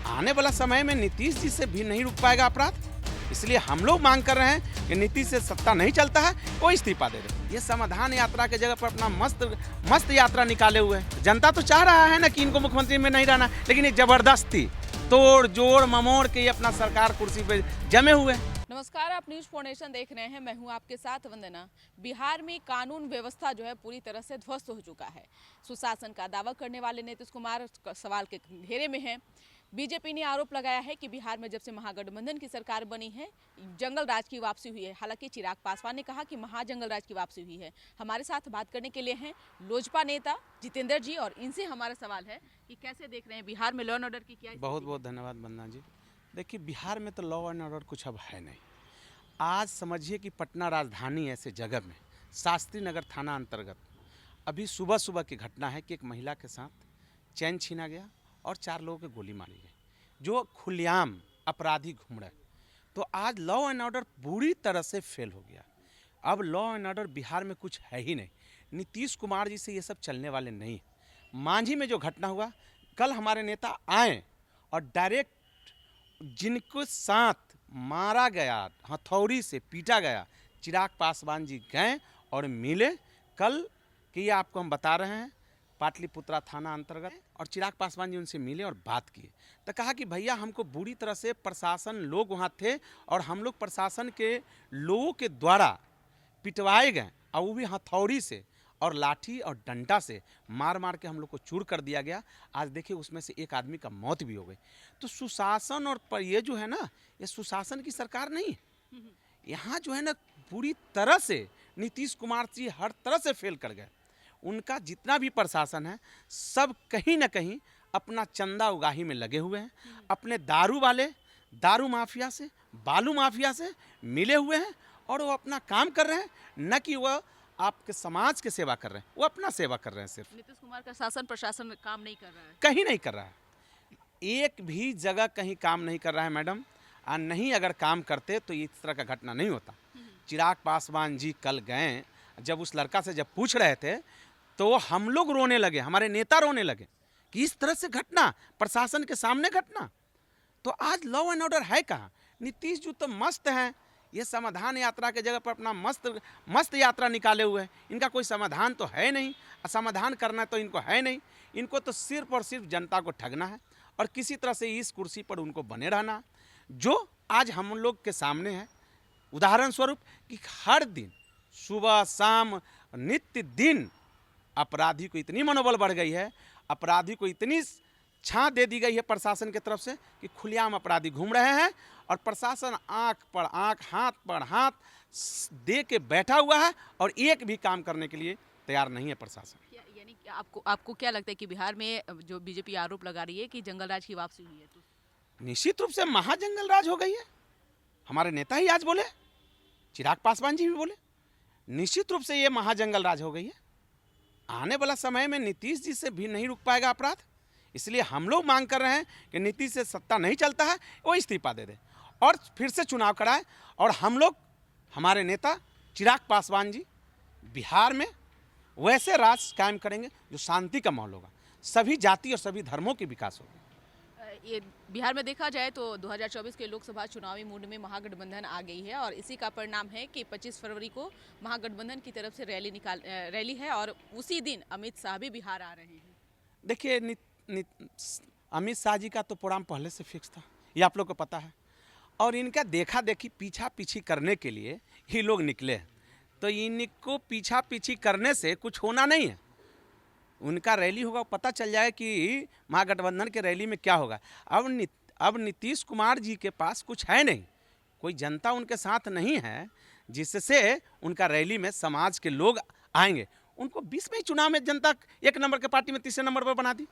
आने वाला समय में नीतीश जी से भी नहीं रुक पाएगा अपराध। इसलिए हम लोग मांग कर रहे हैं कि नीतीश से सत्ता नहीं चलता है, वो इस्तीफा दे दे। ये समाधान यात्रा के जगह पर अपना मस्त यात्रा निकाले हुए हैं। जनता तो चाह रहा है ना कि इनको मुख्यमंत्री में नहीं रहना, लेकिन ये जबरदस्ती तोड़ जोड़ ममोड़ के ये अपना सरकार कुर्सी पे जमे हुए हैं। नमस्कार, आप न्यूज फोर्नेशन देख रहे हैं। मैं हूं आपके साथ वंदना। बिहार में कानून व्यवस्था जो है पूरी तरह से ध्वस्त हो चुका है। सुशासन का दावा करने वाले नीतीश कुमार सवाल के घेरे में हैं। बीजेपी ने आरोप लगाया है कि बिहार में जब से महागठबंधन की सरकार बनी है, जंगल राज की वापसी हुई है। हालांकि चिराग पासवान ने कहा कि महाजंगल राज की वापसी हुई है। हमारे साथ बात करने के लिए हैं लोजपा नेता जितेंद्र जी, और इनसे हमारा सवाल है कि कैसे देख रहे हैं बिहार में लॉ एंड ऑर्डर की क्या। बहुत बहुत धन्यवाद वंदना जी। देखिए, बिहार में तो लॉ एंड ऑर्डर कुछ अब है नहीं। आज समझिए कि पटना राजधानी ऐसे जगह में शास्त्री नगर थाना अंतर्गत अभी सुबह सुबह की घटना है कि एक महिला के साथ चैन छीना गया और 4 लोगों की गोली मारी गई, जो खुलेआम अपराधी घूम रहे। तो आज लॉ एंड ऑर्डर बुरी तरह से फेल हो गया। अब लॉ एंड ऑर्डर बिहार में कुछ है ही नहीं। नीतीश कुमार जी से ये सब चलने वाले नहीं। मांझी में जो घटना हुआ, कल हमारे नेता आए और डायरेक्ट जिनको साथ मारा गया, हथौड़ी से पीटा गया, चिराग पासवान जी गए और मिले। कल कि आपको हम बता रहे हैं, पाटलिपुत्रा थाना अंतर्गत, और चिराग पासवान जी उनसे मिले और बात किए। तो कहा कि भैया, हमको बुरी तरह से प्रशासन लोग वहाँ थे और हम लोग प्रशासन के लोगों के द्वारा पिटवाए गए, और वो भी हथौड़ी से और लाठी और डंडा से मार मार के हम लोग को चूर कर दिया गया। आज देखिए, उसमें से एक आदमी का मौत भी हो गई। तो सुशासन और पर ये जो है ना, ये सुशासन की सरकार नहीं है। यहाँ जो है ना, पूरी तरह से नीतीश कुमार जी हर तरह से फेल कर गए। उनका जितना भी प्रशासन है, सब कहीं ना कहीं अपना चंदा उगाही में लगे हुए हैं। अपने दारू माफिया से, बालू माफिया से मिले हुए हैं और वो अपना काम कर रहे हैं। न कि वह आपके समाज के सेवा कर रहे हैं, वो अपना सेवा कर रहे हैं। सिर्फ नीतीश कुमार का शासन प्रशासन काम नहीं कर रहा है, कहीं नहीं कर रहा है। एक भी जगह कहीं काम नहीं कर रहा है मैडम। और नहीं अगर काम करते तो इस तरह का घटना नहीं होता। चिराग पासवान जी कल गए, जब उस लड़का से जब पूछ रहे थे तो हम लोग रोने लगे, हमारे नेता रोने लगे कि इस तरह से घटना, प्रशासन के सामने घटना। तो आज लॉ एंड ऑर्डर है कहाँ? नीतीश जी तो मस्त हैं, ये समाधान यात्रा के जगह पर अपना मस्त यात्रा निकाले हुए हैं। इनका कोई समाधान तो है नहीं, समाधान करना तो इनको है नहीं। इनको तो सिर्फ और सिर्फ जनता को ठगना है और किसी तरह से इस कुर्सी पर उनको बने रहना, जो आज हम लोग के सामने है। उदाहरण स्वरूप कि हर दिन सुबह शाम नित्य दिन अपराधी को इतनी मनोबल बढ़ गई है, अपराधी को इतनी छां दे दी गई है प्रशासन की तरफ से कि खुलेआम अपराधी घूम रहे हैं और प्रशासन आंख पर आंख, हाथ पर हाथ दे के बैठा हुआ है और एक भी काम करने के लिए तैयार नहीं है प्रशासन। यानी कि आपको क्या लगता है कि बिहार में जो बीजेपी आरोप लगा रही है कि जंगल राज की वापसी हुई है, तो निश्चित रूप से महाजंगल राज हो गई है। हमारे नेता ही आज बोले, चिराग पासवान जी भी बोले, निश्चित रूप से ये महाजंगल राज हो गई है। आने वाला समय में नीतीश जी से भी नहीं रुक पाएगा अपराध। इसलिए हम लोग मांग कर रहे हैं कि नीतीश से सत्ता नहीं चलता है, वो इस्तीफा दे दे और फिर से चुनाव कराए। और हम लोग, हमारे नेता चिराग पासवान जी, बिहार में वैसे राज कायम करेंगे जो शांति का माहौल होगा, सभी जाति और सभी धर्मों के विकास होगा। ये बिहार में देखा जाए तो 2024 के लोकसभा चुनावी मूड में महागठबंधन आ गई है, और इसी का परिणाम है कि 25 फरवरी को महागठबंधन की तरफ से रैली है, और उसी दिन अमित शाह भी बिहार आ रहे हैं। देखिए, अमित शाह जी का तो प्रोग्राम पहले से फिक्स था, ये आप लोग को पता है। और इनका देखा देखी पीछा पीछी करने के लिए ही लोग निकले हैं। तो इनको पीछा पीछी करने से कुछ होना नहीं है। उनका रैली होगा, पता चल जाए कि महागठबंधन के रैली में क्या होगा। अब नीतीश कुमार जी के पास कुछ है नहीं, कोई जनता उनके साथ नहीं है जिससे उनका रैली में समाज के लोग आएंगे। उनको 20 में ही चुनाव में जनता 1 नंबर के पार्टी में 3 नंबर पर बना दी।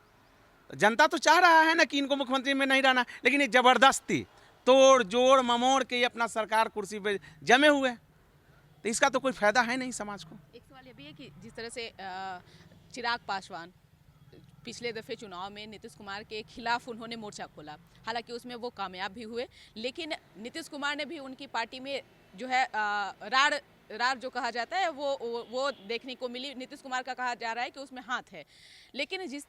जनता तो चाह रहा है ना कि इनको मुख्यमंत्री में नहीं रहना, लेकिन ये जबरदस्ती तोड़ जोड़ ममोड़ के ये अपना सरकार कुर्सी पे जमे हुए हैं। तो इसका तो कोई फायदा है नहीं समाज को। एक सवाल ये भी है कि जिस तरह से चिराग पासवान पिछले दफे चुनाव में नीतीश कुमार के खिलाफ उन्होंने मोर्चा खोला, हालांकि उसमें वो कामयाब भी हुए, लेकिन नीतीश कुमार ने भी उनकी पार्टी में जो है राड़ रार जो कहा जाता है वो देखने को मिली। नीतीश कुमार का कहा जा रहा है कि उसमें हाथ है। लेकिन जिस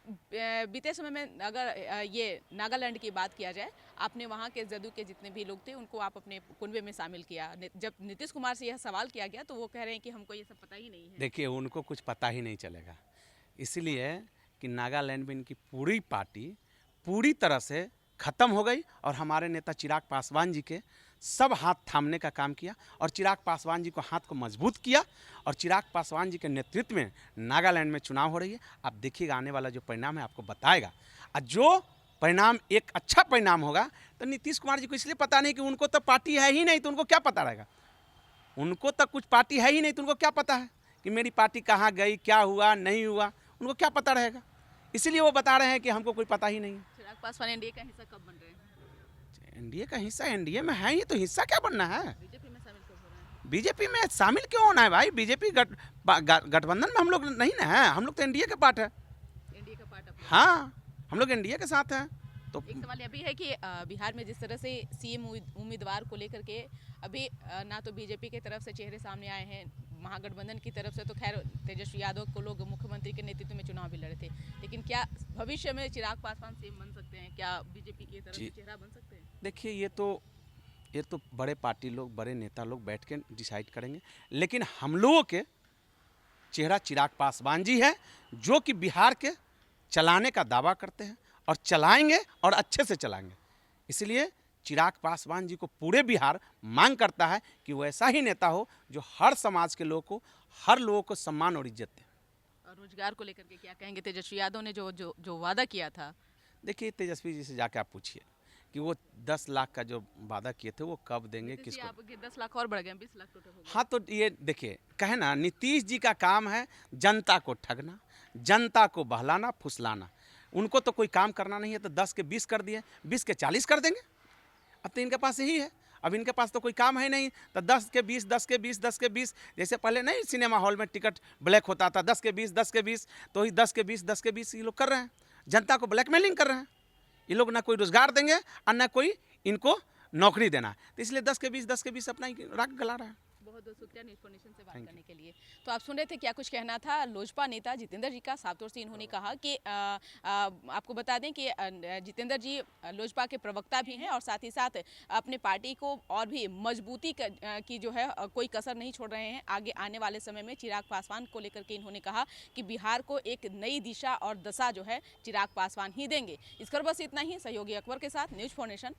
बीते समय में अगर ये नागालैंड की बात किया जाए, आपने वहाँ के जदयू के जितने भी लोग थे उनको आप अपने कुनबे में शामिल किया। जब नीतीश कुमार से यह सवाल किया गया तो वो कह रहे हैं कि हमको ये सब पता ही नहीं है। देखिए, उनको कुछ पता ही नहीं चलेगा, इसलिए कि नागालैंड में इनकी पूरी पार्टी पूरी तरह से ख़त्म हो गई और हमारे नेता चिराग पासवान जी के सब हाथ थामने का काम किया और चिराग पासवान जी को हाथ को मजबूत किया और चिराग पासवान जी के नेतृत्व में नागालैंड में चुनाव हो रही है। आप देखिएगा, आने वाला जो परिणाम है आपको बताएगा, और जो परिणाम एक अच्छा परिणाम होगा तो नीतीश कुमार जी को इसलिए पता नहीं कि उनको तो पार्टी है ही नहीं, तो उनको क्या पता रहेगा। उनको तो कुछ पार्टी है ही नहीं, तो उनको क्या पता है कि मेरी पार्टी कहाँ गई, क्या हुआ नहीं हुआ, उनको क्या पता रहेगा। इसलिए वो बता रहे हैं कि हमको कोई पता ही नहीं है। चिराग पासवान एनडीए का हिस्सा कब बन रहे हैं? एनडीए का हिस्सा एनडीए में है ही, तो हिस्सा क्या बनना है। बीजेपी में शामिल कब हो रहे हैं? बीजेपी में शामिल क्यों होना है भाई। बीजेपी गठबंधन में हम लोग नहीं ना है, हम लोग तो एनडीए के पार्ट है। एनडीए का पार्ट अपना। हाँ, हम लोग एनडीए के साथ हैं। तो एक सवाल यह भी है कि बिहार में जिस तरह से सीएम उम्मीदवार को लेकर के अभी ना तो बीजेपी की तरफ से चेहरे सामने आए हैं, महागठबंधन की तरफ से तो खैर तेजस्वी यादव को लोग मुख्यमंत्री के नेतृत्व में चुनाव भी लड़े थे, लेकिन क्या भविष्य में चिराग पासवान सीएम बन सकते हैं? क्या बीजेपी की तरफ से चेहरा बन सकते हैं? देखिए, ये तो बड़े पार्टी लोग, बड़े नेता लोग बैठ के डिसाइड करेंगे, लेकिन हम लोगों के चेहरा चिराग पासवान जी है, जो कि बिहार के चलाने का दावा करते हैं और चलाएंगे और अच्छे से चलाएंगे। इसलिए चिराग पासवान जी को पूरे बिहार मांग करता है कि वो ऐसा ही नेता हो जो हर समाज के लोगों को, हर लोगों को सम्मान और इज्जत दे। और रोजगार को लेकर के क्या कहेंगे? तेजस्वी यादव ने जो वादा किया था। देखिए, तेजस्वी जी से जाके आप पूछिए कि वो 10 लाख का जो वादा किए थे वो कब देंगे, किसको। आपके 10 लाख और बढ़ गए, 20 लाख टोटल हो गए। हाँ, तो ये देखिए, कहे ना, नीतीश जी का काम है जनता को ठगना, जनता को बहलाना, फुसलाना। उनको तो कोई काम करना नहीं है, तो 10 के 20 कर दिए, 20 के 40 कर देंगे। अब तो इनके पास यही है, अब इनके पास तो कोई काम है नहीं, तो 10 के 20, 10 के 20, 10 के 20। जैसे पहले नहीं सिनेमा हॉल में टिकट ब्लैक होता था, 10 के 20, 10 के 20, तो ही 10 के 20, 10 के 20 ये लोग कर रहे हैं, जनता को ब्लैकमेलिंग कर रहे हैं। ये लोग ना कोई रोजगार देंगे और ना कोई इनको नौकरी देना है, तो इसलिए 10 के 20, 10 के 20 अपना ही राग गला रहा है। बहुत बहुत शुक्रिया न्यूज़ नेशन से बात करने के लिए। तो आप सुन रहे थे क्या कुछ कहना था लोजपा नेता जितेंद्र जी का। साफ तौर से इन्होंने कहा कि आपको बता दें कि जितेंद्र जी लोजपा के प्रवक्ता भी हैं और साथ ही साथ अपने पार्टी को और भी मजबूती की जो है कोई कसर नहीं छोड़ रहे हैं। आगे आने वाले समय में चिराग पासवान को लेकर के इन्होंने कहा कि बिहार को एक नई दिशा और दशा जो है चिराग पासवान ही देंगे। इस पर बस इतना ही। सहयोगी अकबर के साथ न्यूज़ नेशन।